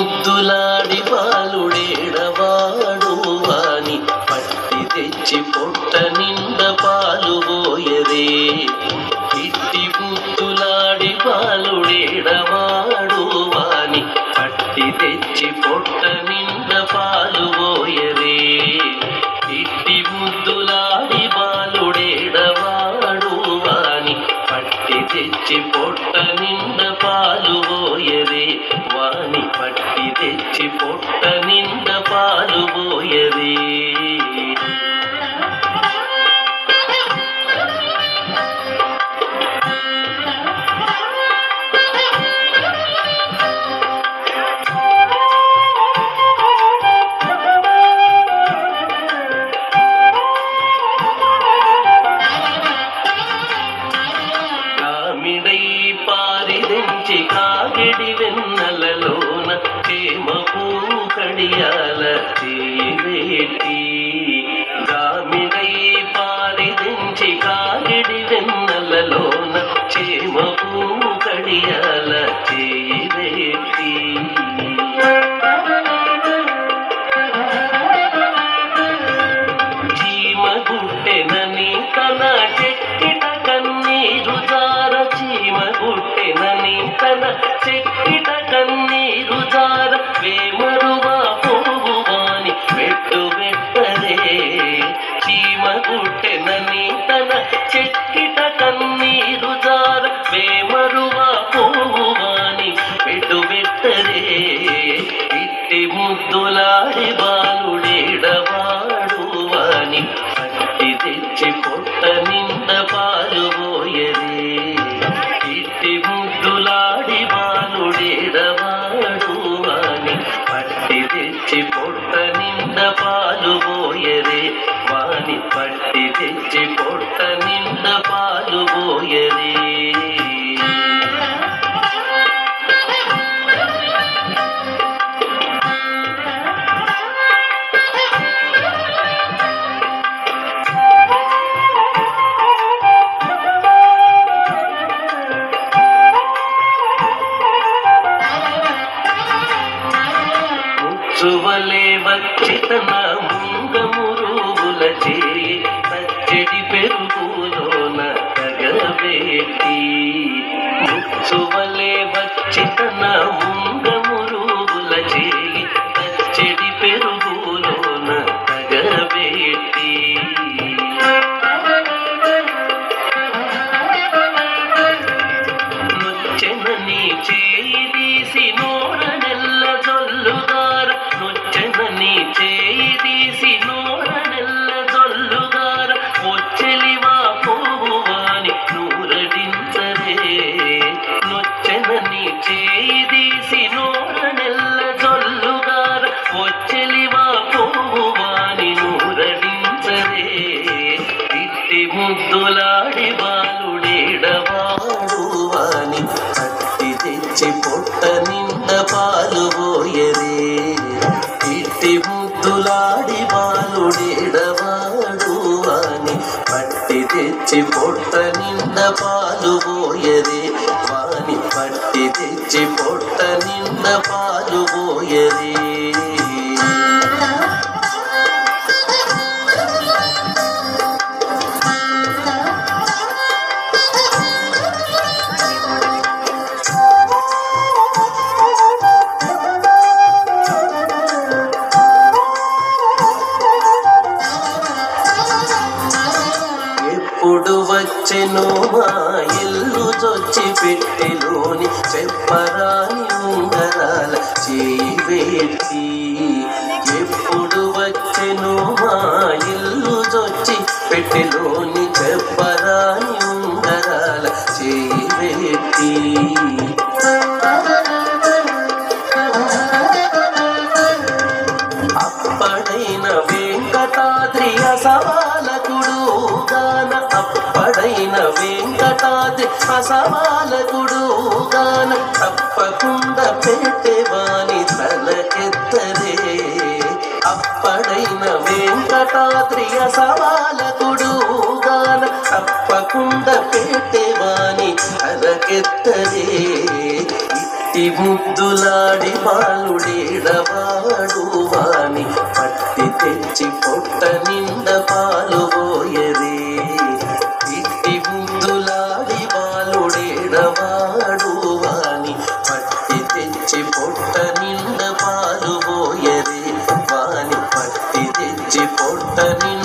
ముద్దులాడి పాలుడేడవాడు వాని పట్టి తెచ్చి పొట్ట నిండ పాలు పోయరే. ఇట్టి ముద్దులాడి పాలుడేడవాడు వాని పట్టి తెచ్చి పొట్ట నిండ పాలు పోయరే. ఇట్టి ముద్దులాడి పాలుడేడవాడు వాని పట్టి తెచ్చి పొట్ట నిండ పాలు పోయరే. వాని పట్టి తెచ్చి పొట్ట నిండ పాలు పోయరే. కామిడై పారిదించి కాగిడి వెన్నెలలోన క్షేమపు కడియాల చేవేటి. కామిడై పారిదించి కాగిడి వెన్నెలలోన క్షేమపు కడియాల చేవేటి. చీమగుట్టెనని తన చెక్కిట కన్నీరు జార. చీమగుట్టెనని తన చెక్కిట కన్నీరు జార. వేమరువా పోగువాని పెట్టు పెట్టరే. చీమగుట్టెనని తన చెక్కిట కన్నీరు జార. వేమరువా పోగువాని పెట్టు పెట్టరే. ఇట్టి ముద్దులాడి బాలుడేడవాడు వాని పట్టి తెచ్చి పొట్ట నిండ పాలు పోయరే. ఇట్టి ముద్దులాడి బాలుడేడవాడు వాని పట్టి తెచ్చి పొట్ట నిండ పాలు పోయరే. వాని పట్టి తెచ్చి పొట్ట నిండ పాలు పోయరే. ముచ్చువలే వచ్చి తన ముంగమురుగుల చేయి పచ్చడి పెరుగులోన తగబెట్టి. ముచ్చువలే వచ్చి తన ముంగమురుగుల చేయి పచ్చడి పెరుగులోన తగబెట్టి. నొచ్చెనని చేయి తీసి నోర నెల్ల జొల్లుగార. నొచ్చెనని చేయి తీసి నోర నెల్ల జొల్లుగార. వచ్చెలివా పోగువాని నూరడించరే. నొచ్చెనని చేయి తీసి నోర నెల్ల జొల్లుగార. వచ్చెలివా పోగువాని నూరడించరే. ఇట్టి ముద్దులాడి బాలుడేడవాడు వాని పట్టి తెచ్చి పొట్ట నిండ పాలు పోయరే. ఇట్టి ముద్దులాడి బాలుడేడవాడు వాని పట్టి తెచ్చి పొట్ట నిండ పాలు పోయరే. వాని పట్టి తెచ్చి పొట్ట నిండ పాలు పోయరే. ఎప్పుడు వచ్చెనో మా ఇల్లు చొచ్చి పెట్టెలోని చెప్పరాని ఉంగరాల చేవేటి. ఎప్పుడు వచ్చెనో మా ఇల్లు చొచ్చి పెట్టెలోని చెప్పరాని ఉంగరాల చేవేటి. అప్పడైన వెంకటాద్రి అసవాలకుడు గాన. అప్పడైన వెంకటాద్రి అసవాలకుడు గాన. తప్పకుండా పెట్టేవాని తలకెత్తరే. అప్పడైన వెంకటాద్రి అసవాలకుడు గాన. తప్పకుండా పెట్టేవాని తలకెత్తరే. ఇట్టి ముద్దులాడి బాలుడేడవాడు వాని పట్టి తెచ్చి పొట్ట నిండ పాలు పోయరే. ఇట్టి ముద్దులాడి బాలుడేడవాడు వాని పట్టి తెచ్చి పొట్ట నిండ పాలు పోయరే. వాని పట్టి తెచ్చి పొట్ట నిండ